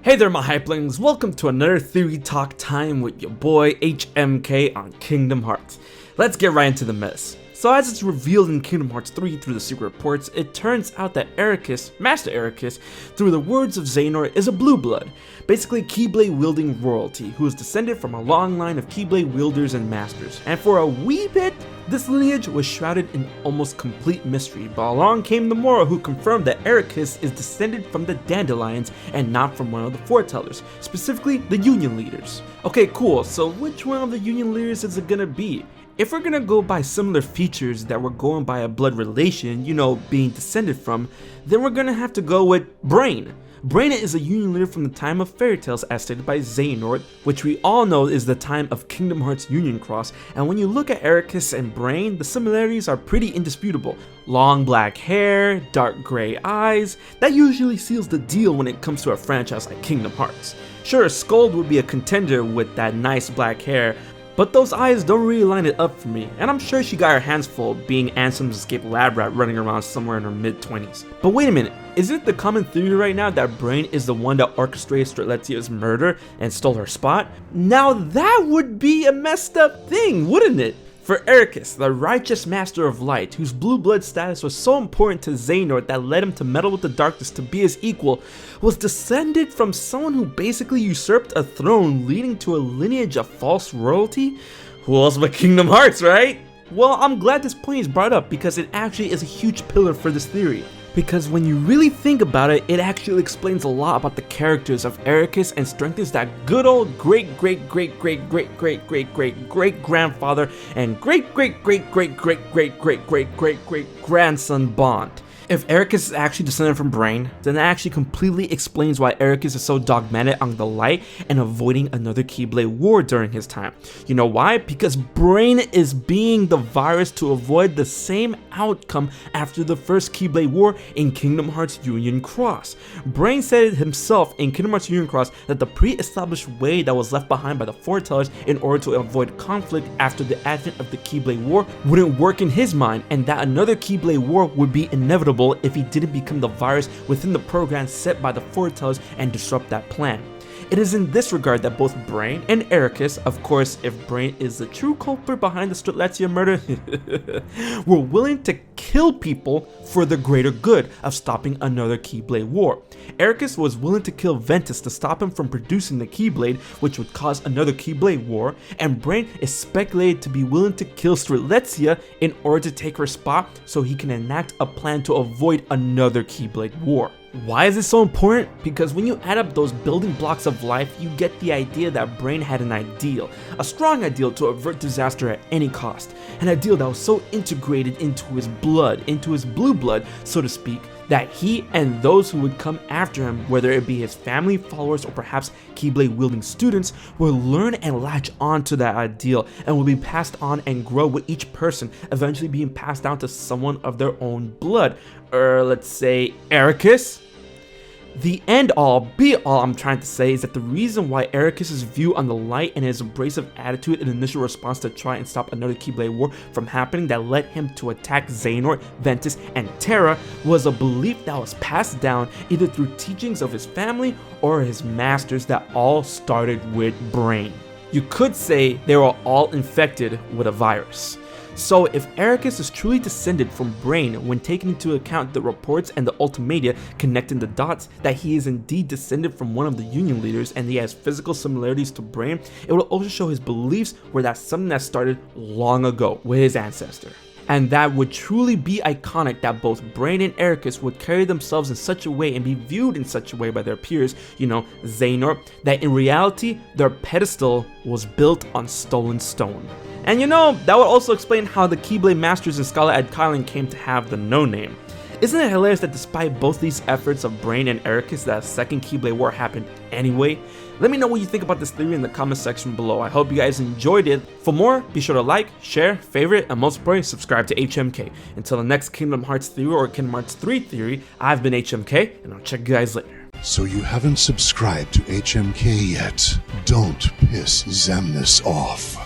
Hey there my hypelings, welcome to another Theory Talk time with your boy HMK on Kingdom Hearts. Let's get right into the mess. So as it's revealed in Kingdom Hearts 3 through the secret reports, it turns out that Eraqus, Master Eraqus, through the words of Xehanort, is a blue blood, basically Keyblade wielding royalty, who is descended from a long line of Keyblade wielders and masters. And for a wee bit, this lineage was shrouded in almost complete mystery, but along came the Mora, who confirmed that Eraqus is descended from the Dandelions and not from one of the foretellers, specifically the Union leaders. Okay, cool, so which one of the Union leaders is it gonna be? If we're gonna go by similar features that we're going by a blood relation, you know, being descended from, then we're gonna have to go with Brain. Brain is a Union leader from the time of Fairy Tales as stated by Xehanort, which we all know is the time of Kingdom Hearts Union Cross, and when you look at Eraqus and Brain, the similarities are pretty indisputable. Long black hair, dark gray eyes, that usually seals the deal when it comes to a franchise like Kingdom Hearts. Sure, Scold would be a contender with that nice black hair, but those eyes don't really line it up for me, and I'm sure she got her hands full being Ansem's escaped lab rat running around somewhere in her mid-20s. But wait a minute, isn't it the common theory right now that Brain is the one that orchestrated Strelitzia's murder and stole her spot? Now that would be a messed up thing, wouldn't it? For Eraqus, the righteous master of light, whose blue blood status was so important to Xehanort that led him to meddle with the darkness to be his equal, was descended from someone who basically usurped a throne, leading to a lineage of false royalty? Who else but Kingdom Hearts, right? Well, I'm glad this point is brought up because it actually is a huge pillar for this theory. Because when you really think about it, it actually explains a lot about the characters of Eraqus and strengthens that good old great grandfather and great grandson bond. If Eraqus is actually descended from Brain, then that actually completely explains why Eraqus is so dogmatic on the light and avoiding another Keyblade war during his time. You know why? Because Brain is being the virus to avoid the same outcome after the first Keyblade war in Kingdom Hearts Union Cross. Brain said it himself in Kingdom Hearts Union Cross that the pre-established way that was left behind by the foretellers in order to avoid conflict after the advent of the Keyblade war wouldn't work in his mind, and that another Keyblade war would be inevitable if he didn't become the virus within the program set by the foretellers and disrupt that plan. It is in this regard that both Brain and Eraqus, of course if Brain is the true culprit behind the Strelitzia murder, were willing to kill people for the greater good of stopping another Keyblade war. Eraqus was willing to kill Ventus to stop him from producing the Keyblade, which would cause another Keyblade war, and Brain is speculated to be willing to kill Strelitzia in order to take her spot so he can enact a plan to avoid another Keyblade war. Why is this so important? Because when you add up those building blocks of life, you get the idea that Brain had an ideal, a strong ideal to avert disaster at any cost, an ideal that was so integrated into his blood, into his blue blood, so to speak, that he and those who would come after him, whether it be his family, followers, or perhaps Keyblade wielding students, will learn and latch on to that ideal and will be passed on and grow with each person, eventually being passed down to someone of their own blood. Let's say Eraqus? The end-all, be-all I'm trying to say is that the reason why Eraqus' view on the light and his abrasive attitude and initial response to try and stop another Keyblade war from happening that led him to attack Xehanort, Ventus, and Terra was a belief that was passed down either through teachings of his family or his masters that all started with Brain. You could say they were all infected with a virus. So if Eraqus is truly descended from Brain when taking into account the reports and the ultimatum connecting the dots that he is indeed descended from one of the Union leaders and he has physical similarities to Brain, it will also show his beliefs were that something that started long ago with his ancestor. And that would truly be iconic that both Brain and Eraqus would carry themselves in such a way and be viewed in such a way by their peers, you know, Xehanort, that in reality their pedestal was built on stolen stone. And you know, that would also explain how the Keyblade Masters in Scarlet Adkylion came to have the no name. Isn't it hilarious that despite both these efforts of Brain and Eraqus, that a second Keyblade war happened anyway? Let me know what you think about this theory in the comment section below. I hope you guys enjoyed it. For more, be sure to like, share, favorite, and most importantly, subscribe to HMK. Until the next Kingdom Hearts theory or Kingdom Hearts 3 theory, I've been HMK, and I'll check you guys later. So you haven't subscribed to HMK yet? Don't piss Xemnas off.